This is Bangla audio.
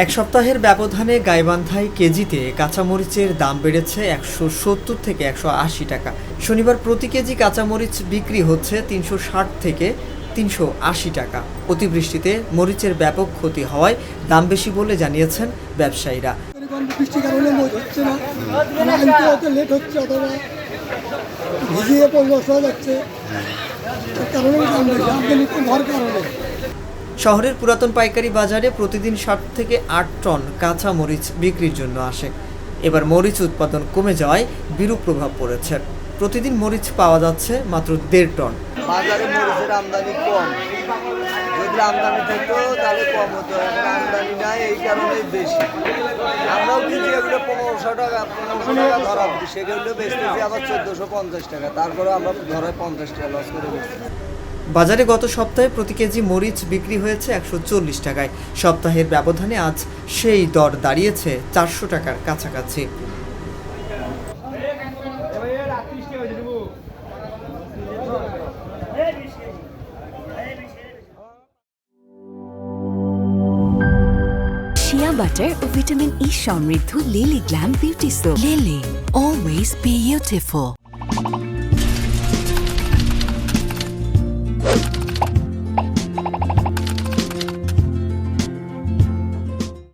এক সপ্তাহের ব্যবধানে গাইবান্ধায় কেজিতে কাঁচামরিচের দাম বেড়েছে 170 থেকে 180 টাকা। শনিবার প্রতি কেজি কাঁচামরিচ বিক্রি হচ্ছে 360 থেকে 380 টাকা। অতিবৃষ্টিতে মরিচের ব্যাপক ক্ষতি হওয়ায় দাম বেশি বলে জানিয়েছেন ব্যবসায়ীরা। বৃষ্টির কারণে হচ্ছে না, আনতে লেট হচ্ছে অথবা ভিজিয়ে পরিবেশ হয়ে যাচ্ছে, কারণে দাম বেশি, আমদানি কম হওয়ার কারণে। শহরের পুরাতন পাইকারি বাজারে প্রতিদিন 7 থেকে 8 টন কাঁচা মরিচ বিক্রির জন্য আসে। এবার মরিচ উৎপাদন কমে যাওয়ায় বিরূপ প্রভাব পড়েছে। প্রতিদিন মরিচ পাওয়া যাচ্ছে মাত্র 1.5 টন। বাজারে মরিচের আমদানি কম, যদি আমদানি থাকতো তাহলে কম হতো, এখন আমদানি নাই, এই কারণেই বেশি। আমরাও কিন্তু এগুলো 1500 টাকা ধরা, সেগুলো বেচতেছি আবার 1450 টাকা, তারপরে আমরা ধরায় 50 টাকা লস করে বেচছি। বাজারে গত সপ্তাহে প্রতি কেজি মরিচ বিক্রি হয়েছে 140 টাকায়। সপ্তাহের ব্যবধানে আজ সেই দর দাঁড়িয়েছে 400 টাকার কাছাকাছি। শিয়া বাটার ও ভিটামিন ই সমৃদ্ধ lily glam beauty soap. Lily, always beautiful.